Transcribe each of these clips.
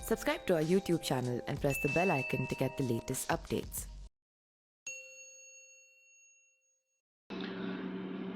Subscribe to our YouTube channel and press the bell icon to get the latest updates.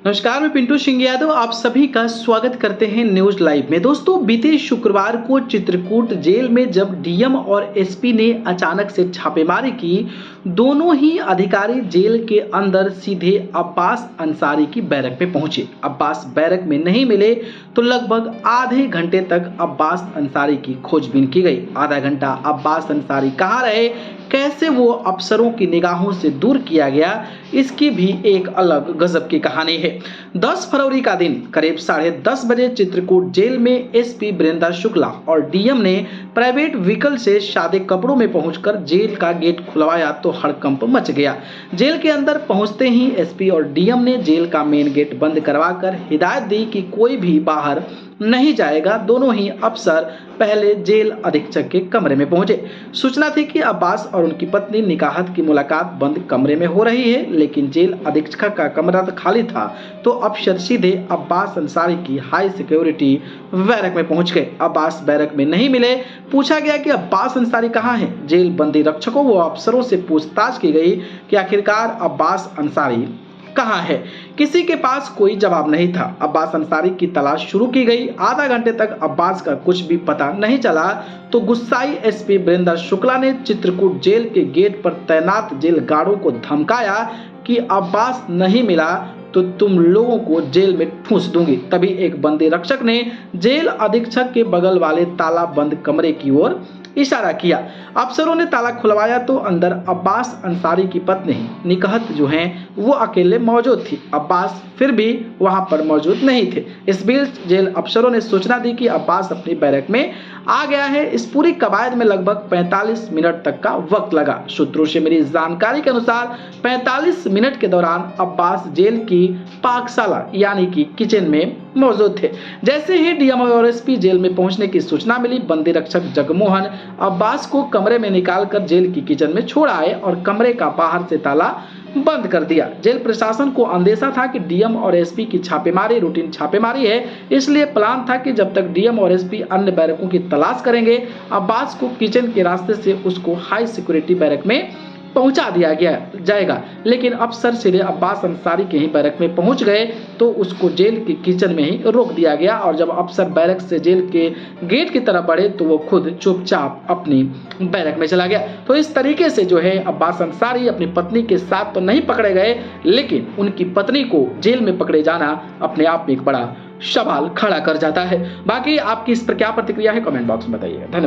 नमस्कार, मैं पिंटू सिंह यादव आप सभी का स्वागत करते हैं न्यूज लाइव में। दोस्तों, बीते शुक्रवार को चित्रकूट जेल में जब डीएम और एसपी ने अचानक से छापेमारी की, दोनों ही अधिकारी जेल के अंदर सीधे अब्बास अंसारी की बैरक में पहुंचे। अब्बास बैरक में नहीं मिले तो लगभग आधे घंटे तक अब्बास अंसारी की खोजबीन की गई। आधा घंटा अब्बास अंसारी कहाँ रहे, कैसे वो अफसरों की निगाहों से दूर किया गया, इसकी भी एक अलग गजब की कहानी है। 10 फरवरी का दिन करीब 10:30 बजे चित्रकूट जेल में एसपी बृंदा शुक्ला और डीएम ने प्राइवेट व्हीकल से सादे कपड़ों में पहुंचकर जेल का गेट खुलवाया तो हड़कंप मच गया। जेल के अंदर पहुंचते ही एसपी और डीएम ने जेल का मेन गेट बंद करवाकर हिदायत दी कि कोई भी बाहर नहीं जाएगा। दोनों ही अफसर पहले जेल अधीक्षक के कमरे में पहुंचे। सूचना थी कि अब्बास और उनकी पत्नी निकाहत की मुलाकात बंद कमरे में हो रही है, लेकिन जेल अधीक्षक का कमरा तो खाली था, तो अफसर सीधे अब्बास अंसारी की हाई सिक्योरिटी बैरक में पहुंच गए। अब्बास बैरक में नहीं मिले। पूछा गया कि अब्बास अंसारी कहाँ हैं। जेल बंदी रक्षकों व अफसरों से पूछताछ की गई कि आखिरकार अब्बास अंसारी कहाँ है। किसी के पास कोई जवाब नहीं था। अब्बास अंसारी की तलाश शुरू की गई। आधा घंटे तक अब्बास का कुछ भी पता नहीं चला तो गुस्साई एसपी बृंदा शुक्ला ने चित्रकूट जेल के गेट पर तैनात जेल गार्डों को धमकाया कि अब्बास नहीं मिला तो तुम लोगों को जेल में ठूंस दूंगी। तभी एक बंदी रक्षक ने जेल अधीक्षक के बगल वाले ताला बंद कमरे की ओर इशारा किया। अफसरों ने ताला खुलवाया तो अंदर अब्बास अंसारी की पत्नी निकाहत जो हैं वो अकेले मौजूद थी। अब्बास फिर भी वहां पर मौजूद नहीं थे। इस बीच जेल अफसरों ने सूचना दी कि अब्बास अपनी बैरक में आ गया है। इस पूरी कवायद में लगभग 45 मिनट तक का वक्त लगा। सूत्रों से मिली जानकारी के अनुसार 45 मिनट के दौरान अब्बास जेल की पाकशाला यानी कि किचन में मौजूद थे। जैसे ही डीएम और एसपी जेल में पहुंचने की सूचना मिली, बंदी रक्षक जगमोहन अब्बास को कमरे में निकालकर जेल की किचन में छोड़ आए और कमरे का बाहर से ताला बंद कर दिया। जेल प्रशासन को अंदेशा था कि डीएम और एसपी की छापेमारी रूटीन छापेमारी है, इसलिए प्लान था कि जब तक डीएम और एसपी अन्य बैरकों की तलाश करेंगे, अब्बास को किचन के रास्ते से उसको हाई सिक्योरिटी बैरक में पहुंचा दिया जाएगा। लेकिन अफसर सीधे अब्बास अंसारी के ही बैरक में पहुंच गए तो उसको जेल की किचन में ही रोक दिया गया और जब अफसर बैरक से जेल के गेट की तरफ बढ़े तो वो खुद चुपचाप अपनी बैरक में चला गया। तो इस तरीके से जो है अब्बास अंसारी अपनी पत्नी के साथ तो नहीं पकड़े गए, लेकिन उनकी पत्नी को जेल में पकड़े जाना अपने आप में एक बड़ा सवाल खड़ा कर जाता है। बाकी आपकी इस पर क्या प्रतिक्रिया है, कमेंट बॉक्स में बताइए। धन्यवाद।